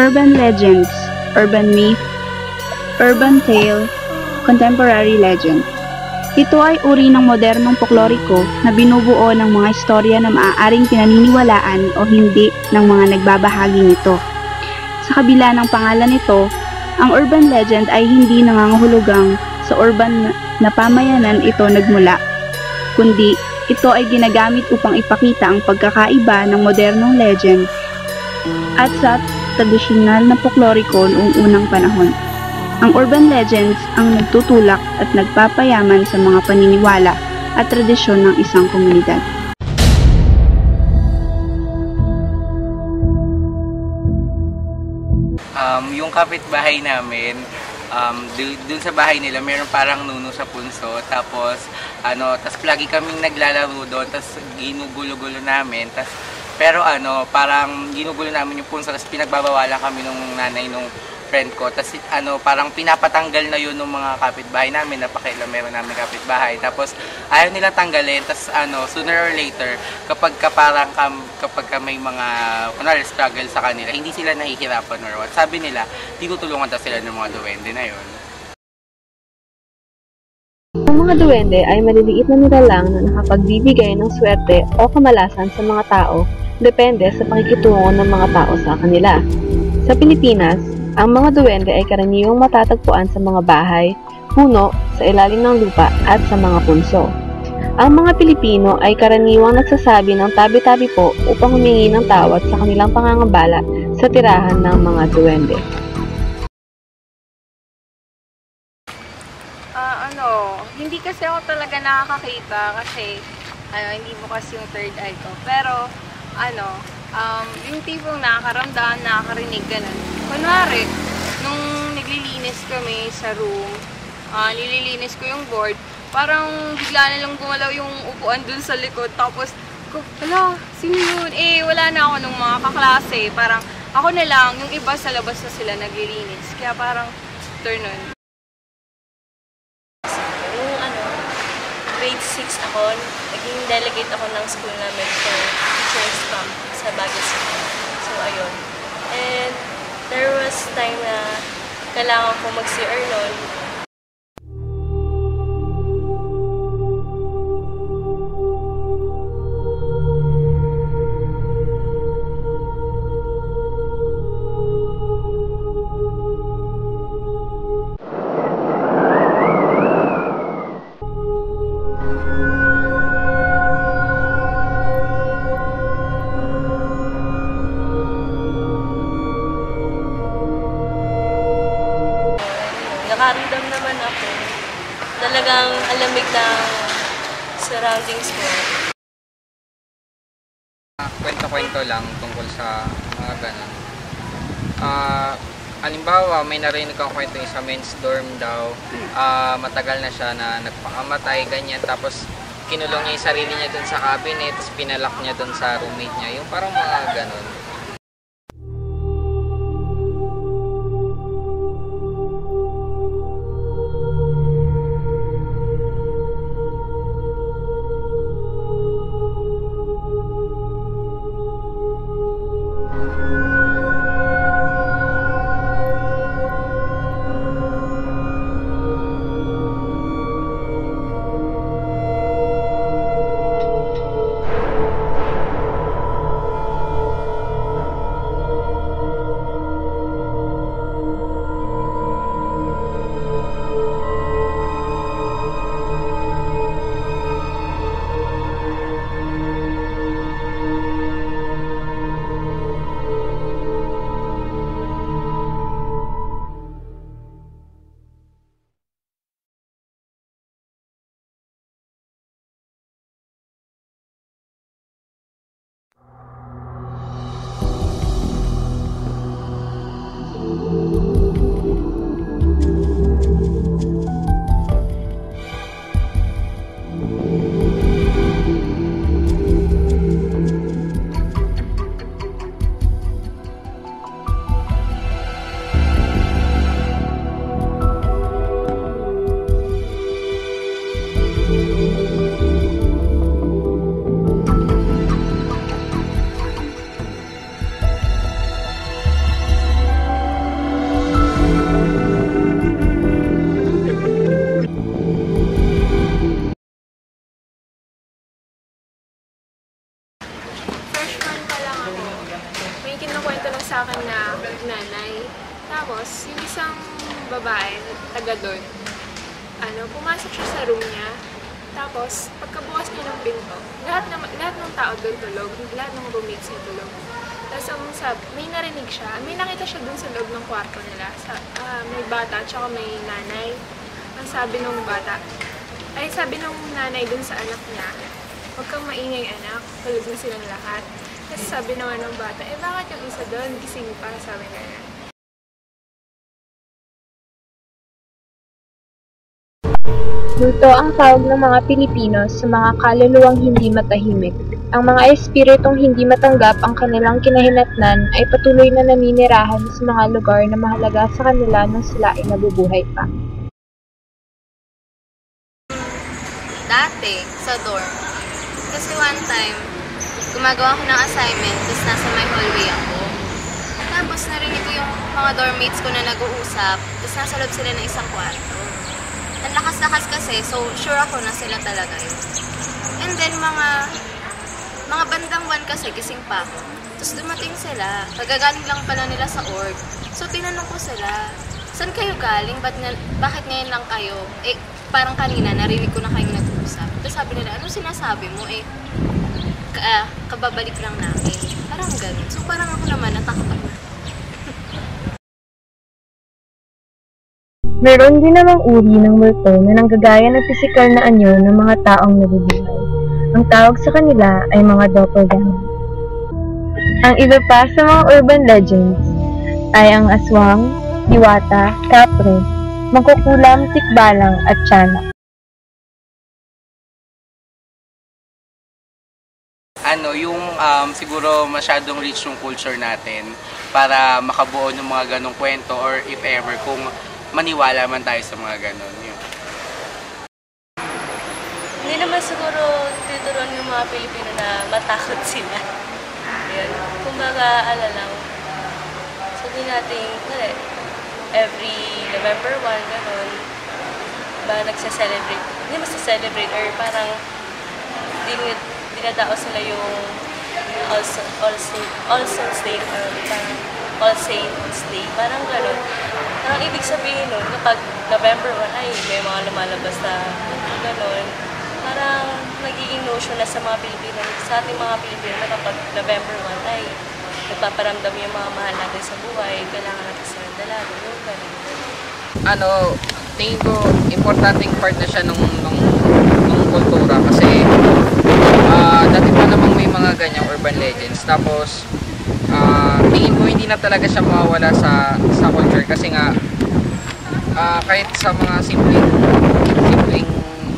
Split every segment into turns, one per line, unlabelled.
Urban legends, urban myth, urban tale, contemporary legend. Ito ay uri ng modernong folkloriko na binubuo ng mga istorya na maaaring pinaniniwalaan o hindi ng mga nagbabahagi nito. Sa kabila ng pangalan nito, ang urban legend ay hindi nangangahulugang sa urban na pamayanan ito nagmula, kundi ito ay ginagamit upang ipakita ang pagkakaiba ng modernong legend at sa tradisyonal na folkloriko noong unang panahon. Ang urban legends ang nagtutulak at nagpapayaman sa mga paniniwala at tradisyon ng isang komunidad.
Yung kapitbahay namin, dun sa bahay nila, meron parang nuno sa punso. Tapos lagi kaming naglalaro doon, tapos ginugulo-gulo namin. Pero parang ginugulo namin yung punso, tapos pinagbabawalan kami nung nanay nung friend ko. Tapos parang pinapatanggal na yun ng mga kapitbahay namin, napakailan meron namin kapitbahay. Tapos ayaw nila tanggalin. Tapos sooner or later, kapag may mga struggle sa kanila, hindi sila nahihirapan or what. Sabi nila, tinutulungan daw sila ng mga duwende na yun.
Ang mga duwende ay maliliit na nilalang na nakapagbibigay ng swerte o kamalasan sa mga tao, depende sa pakikitungo ng mga tao sa kanila. Sa Pilipinas, ang mga duwende ay karaniwang matatagpuan sa mga bahay, puno, sa ilalim ng lupa at sa mga punso. Ang mga Pilipino ay karaniwang nagsasabi ng tabi-tabi po upang humingi ng tawad sa kanilang pangangambala sa tirahan ng mga duwende.
Hindi kasi ako talaga nakakakita kasi hindi bukas yung third eye ko. Pero yung tipong nakakaramdam, nakakarinig ganun. Kunwari, nung naglilinis kami sa room, nililinis ko yung board, parang bigla na lang gumalaw yung upuan dun sa likod. Tapos, hala, sino yun? Wala na ako nung mga kaklase. Parang ako na lang, yung iba sa labas na sila naglilinis. Kaya parang turn on.
Grade 6 ako, naging delegate ako ng school namin for teachers camp sa Baguio City. So, ayun. And there was time na kailangan ko mag-CR noon. Nakaramdam naman ako. Talagang alamig ng surroundings ko.
Kwento-kwento lang tungkol sa mga ganun. Halimbawa, may narinig akong kwento sa men's dorm daw. Matagal na siya na nagpakamatay, ganyan. Tapos kinulong niya yung sarili niya dun sa cabinet, tapos pinalak niya dun sa roommate niya. Yung parang mga ganun.
babae, taga doon. Pumasok siya sa room niya. Tapos, pagkabukas niya ng pinto, lahat ng tao doon tulog, lahat ng roommates niya tulog. Tapos, may narinig siya, may nakita siya doon sa loob ng kwarto nila. May bata, tsaka may nanay. Ang sabi ng nanay doon sa anak niya, huwag kang maingay anak, tulog na silang lahat. Kasi sabi naman ng bata, bakit yung isa doon, gising pa, sabi niya.
Multo ang tawag ng mga Pilipino sa mga kaluluwang hindi matahimik. Ang mga espiritong hindi matanggap ang kanilang kinahinatnan ay patuloy na naninirahan sa mga lugar na mahalaga sa kanila nang sila ay nabubuhay pa.
Dati, sa dorm. Kasi one time, gumagawa ko ng assignment, tapos nasa may hallway ako. Tapos narinig ko yung mga dormmates ko na nag-uusap, tapos nasa loob sila ng isang kwarto. Ang lakas-lakas kasi, so sure ako na sila talaga yun. And then mga bandang 1 kasi, gising pa ako. Tapos dumating sila, pagagaling lang pala nila sa org. So tinanong ko sila, saan kayo galing? Bakit ngayon lang kayo? Parang kanina, narinig ko na kayong nag-uusap. Tapos sabi nila, ano sinasabi mo? Kababalik lang namin. Parang ganun. So parang ako naman, natakot.
Meron din namang uri ng multo na nanggagaya ng pisikal na anyo ng mga taong nabubuhay. Ang tawag sa kanila ay mga doppelganger. Ang iba pa sa mga urban legends ay ang aswang, diwata, kapre, mangkukulam, tikbalang at tiyanak.
Yung siguro masyadong rich yung culture natin para makabuo ng mga ganong kwento or if ever kung maniwala man tayo sa mga ganon. Yun.
Hindi naman siguro tuturuan yung mga Pilipino na matakot sila. Yun. Kumbaga, lang. Sabi natin, every November 1, ganon, ba nagsa-celebrate. Hindi mas-celebrate or parang dinadao sila yung All Saints Day or parang All Saints Day. Parang gano'n. Parang ibig sabihin nun, kapag November 1 ay may mga lumalabas na gano'n. Parang nagiging notion na sa mga Pilipino, sa ating mga Pilipino na kapag November 1 ay nagpaparamdam yung mga mahal natin sa buhay, kailangan natin sa dalaga, yung gano'n.
Tingin ko, importanteng part na siya nung kultura kasi dati pa namang may mga ganyang urban legends. Tapos, tingin ko hindi na talaga siya mawawala sa culture kasi nga kahit sa mga simpleng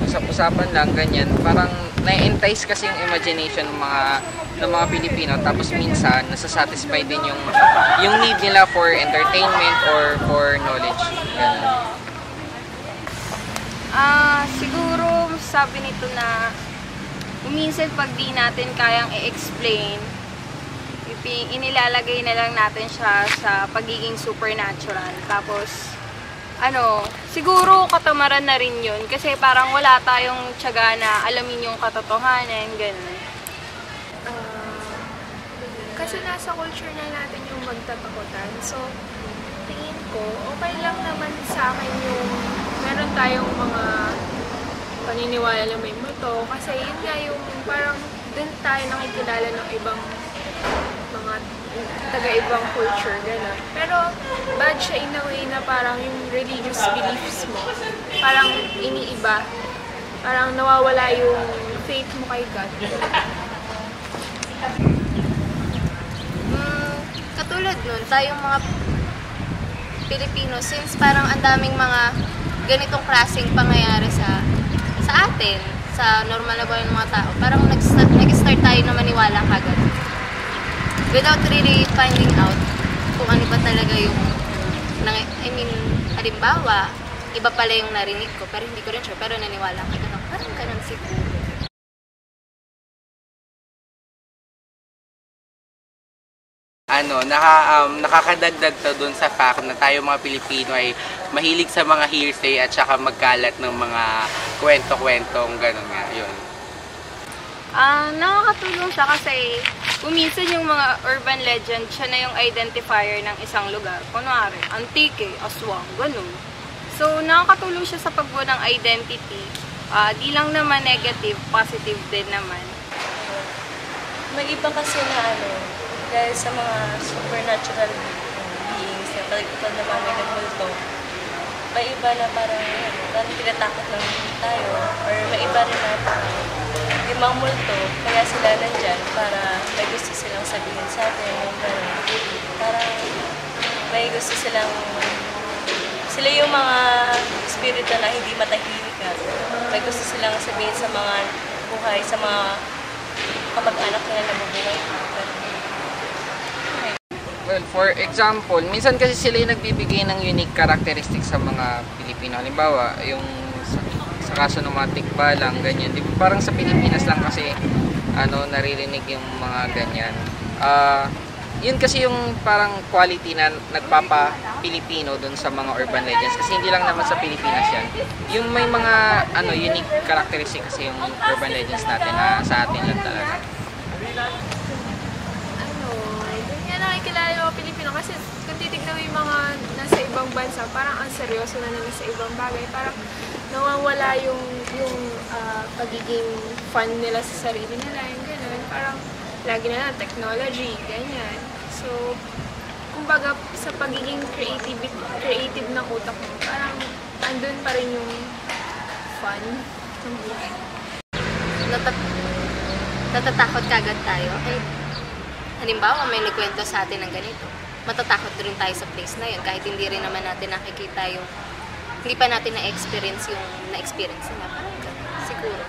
usap-usapan lang ganyan, parang na-entice kasi yung imagination ng mga Pilipino. Tapos minsan nasasatisfy din yung need nila for entertainment or for knowledge. Ganun.
Siguro sabi nito na minsan pag di natin kayang i-explain, inilalagay na lang natin siya sa pagiging supernatural. Tapos, siguro katamaran na rin yun. Kasi parang wala tayong tiyaga na alamin yung katotohanan, gano'n.
Kasi nasa culture na natin yung magtatakutan. So, tingin ko, okay lang naman sa akin yung meron tayong mga paniniwala na may multo. Kasi yun nga yung parang dun tayo nakikilala ng ibang mga taga-ibang culture, gano'n. Pero bad siya in a way na parang yung religious beliefs mo, parang iniiba. Parang nawawala yung faith mo kay God.
Katulad nun, tayong mga Pilipino, since parang ang daming mga ganitong klaseng pangyayari sa atin, sa normal na buhay ng mga tao, parang nag-start tayo na maniwala kagad. Without really finding out kung ano ba talaga yung, halimbawa, iba pala yung narinig ko, pero hindi ko rin sure, pero naniwala ka ganun. Parang ganun siguro.
Nakakadagdag to dun sa fact na tayo mga Pilipino ay mahilig sa mga hearsay at saka magkalat ng mga kwento-kwentong gano'n nga, yun.
Nakakatulong siya kasi Kung minsan yung mga urban legend, siya na yung identifier ng isang lugar. Kunwari, Antique, aswang, ganun. So, nakakatulong siya sa pagbuo ng identity. Di lang naman negative, positive din naman.
May iba kasi na dahil sa mga supernatural beings na pagkakita naman may nagmulto, may iba na parang tinatakot lang tayo, or may iba rin na parang di mga multo, kaya sila nandyan para may gusto silang sabihin sa atin, parang may gusto silang, sila yung mga spirito na hindi matahimik na, may gusto silang sabihin sa mga buhay, sa mga kamag-anak nila na mabuhay.
Well, for example, minsan kasi sila yung nagbibigay ng unique characteristics sa mga Pilipino. Halimbawa, yung sa kaso ng mga tikbalang, ganyan. Di ba, parang sa Pilipinas lang kasi naririnig yung mga ganyan. Yun kasi yung parang quality na nagpapa-Pilipino dun sa mga urban legends. Kasi hindi lang naman sa Pilipinas yan. Yung may mga unique characteristics kasi yung urban legends natin na sa atin lang talaga.
Nakikilala yung mga Pilipino kasi kung titignan mo yung mga nasa ibang bansa, parang ang seryoso na nila sa ibang bagay. Parang nawawala yung pagiging fun nila sa sarili nila, yung gano'n. Parang lagi na lang technology, ganyan. So, kumbaga sa pagiging creative ng utak mo, parang andun pa rin yung fun ng buhay.
Natatakot kagad tayo. Halimbawa, may nagkwento sa atin ng ganito. Matatakot rin tayo sa place na yun kahit hindi rin naman natin nakikita yung hindi pa natin na-experience yung na-experience nila. Parang siguro.